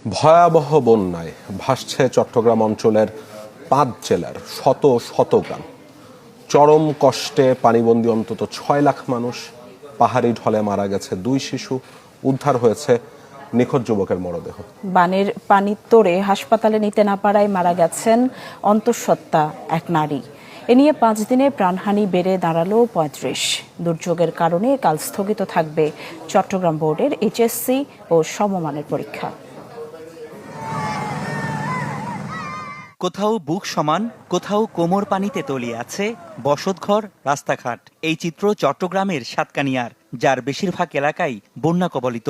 ভয়াবহ বন্যায় ভাসছে চট্টগ্রাম অঞ্চলের ৫ জেলার শত শত গ্রাম। চরম কষ্টে পানিবন্দী অন্তত ৬ লাখ মানুষ। পাহাড়ি ঢলে মারা গেছে ২ শিশু, উদ্ধার হয়েছে নিখোঁজ যুবকের মরদেহ। বানের পানি তোড়ে হাসপাতালে নিতে না পারায় মারা গেছেন অন্তঃসত্ত্বা এক নারী। এ নিয়ে ৫ দিনে প্রাণহানি বেড়ে দাঁড়ালো ৩৫। দুর্যোগের কারণে কাল স্থগিত থাকবে চট্টগ্রাম বোর্ডের এইচএসসি ও সমমানের পরীক্ষা। কোথাও বুক সমান, কোথাও কোমর পানিতে তলিয়ে আছে বসতঘর, রাস্তাঘাট। এই চিত্র চট্টগ্রামের সাতকানিয়ার, যার বেশিরভাগ এলাকাই বন্যা কবলিত।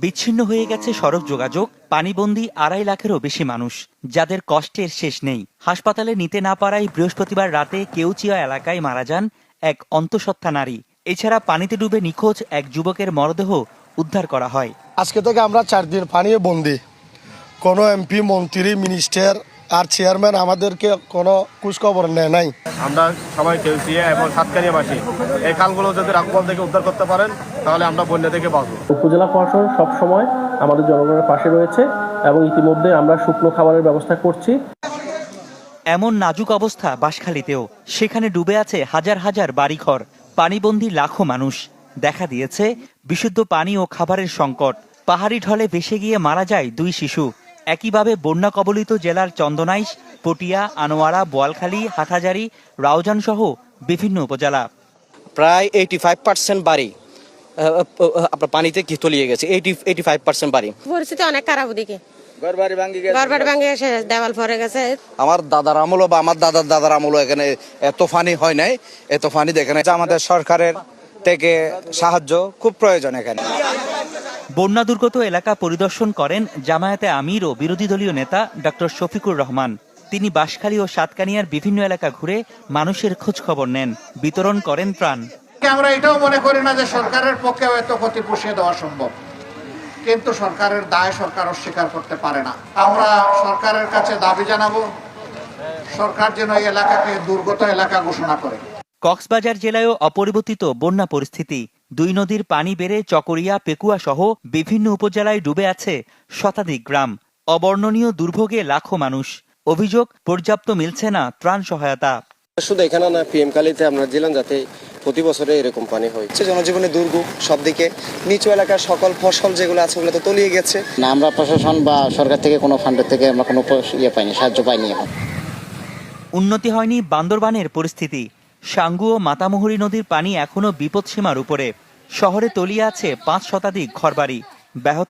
বিচ্ছিন্ন হয়ে গেছে সড়ক যোগাযোগ, পানিবন্দী ২.৫ লাখেরও বেশি মানুষ, যাদের কষ্টের শেষ নেই। হাসপাতালে নিতে না পারায় বৃহস্পতিবার রাতে কেউচিয়া এলাকায় মারা যান এক অন্তঃসত্ত্বা নারী। এছাড়া পানিতে ডুবে নিখোঁজ এক যুবকের মরদেহ উদ্ধার করা হয়। আজকে থেকে আমরা ৪ দিন পানিয়ে বন্দি। কোনো এমপি, মন্ত্রী, মিনিস্টার আর চেয়ারম্যান আমাদেরকে কোনো খোঁজখবর নেয় নাই। আমরা সবাই কেউচিয়া এবং সাতকানিয়াবাসী এই খালগুলো যদি রাখবল থেকে উদ্ধার করতে পারেন তাহলে আমরা বন্যা থেকে বাঁচব। উপজেলা প্রশাসন সবসময় আমাদের জনগণের পাশে রয়েছে এবং ইতিমধ্যে আমরা শুকনো খাবারের ব্যবস্থা করছি। এমন নাজুক অবস্থা বাঁশখালীতেও, সেখানে ডুবে আছে হাজার হাজার বাড়িঘর, পানিবন্দী লাখো মানুষ। দেখা দিয়েছে বিশুদ্ধ পানি ও খাবারের সংকট। পাহাড়ি ঢলে ভেসে গিয়ে মারা যায় ২ শিশু। একইভাবে বন্যা কবলিত জেলার চন্দনাইশ, পটিয়া, আনোয়ারা, বোয়ালখালী, হাটহাজারী, রাউজান সহ বিভিন্ন উপজেলা। প্রায় 85% বাড়ি আপনার পানিতে তলিয়ে গেছে। 85% বাড়ি। পরিস্থিতি অনেক খারাপ, ওদিকে ঘর বাড়ি ভাঙে গেছে, দেওয়াল পড়ে গেছে। আমার দাদার আমলও বা আমার দাদার আমলও এখানে এত পানি হয় নাই, এত পানি দেখে নাই। আমাদের সরকারের থেকে সাহায্য খুব প্রয়োজন এখানে। বন্যা দুর্গত এলাকা পরিদর্শন করেন জামায়াতে আমির ও বিরোধী দলীয় নেতা ডক্টর শফিকুর রহমান। তিনি বাঁশখালী ও সাতকানিয়ার বিভিন্ন এলাকা ঘুরে মানুষের খোঁজ খবর নেন, বিতরণ করেন ত্রাণ। আমরা এটাও মনে করি না যে সরকারের পক্ষে এত ক্ষতি পুষিয়ে দেওয়া সম্ভব, কিন্তু সরকারের দায় সরকার অস্বীকার করতে পারে না। আমরা সরকারের কাছে দাবি জানাবো, সরকার যেন এই এলাকাকে দুর্গত এলাকা ঘোষণা করে। কক্সবাজার জেলায়ও অপরিবর্তিত বন্যা পরিস্থিতি। ২ নদীর পানি বেড়ে চকরিয়া, পেকুয়া সহ বিভিন্ন উপজেলায় ডুবে আছে শতাধিক গ্রাম। অবর্ণনীয় দুর্ভোগে লাখো মানুষ। অভিযোগ, পর্যাপ্ত মিলছে না ত্রাণ সহায়তা। শুধু এখানে না, পিএম কালীতে আমরা জেলাম যাতে প্রতি বছরে এরকম পানি হয়। জনজীবনে দুর্ভোগ, সব দিকে নিচু এলাকার সকল ফসল যেগুলো আছে ওগুলো তো তলিয়ে গেছে। না, আমরা প্রশাসন বা সরকার থেকে কোনো ফান্ডের থেকে আমরা কোনো পাইনি, সাহায্য পাইনি। এখন উন্নতি হয়নি বান্দরবানের পরিস্থিতি। সাঙ্গু ও মাতামুহুরী নদীর পানি এখনো বিপদসীমার উপরে। শহরে তলিয়ে আছে ৫ শতাধিক ঘরবাড়ি। ব্যাহত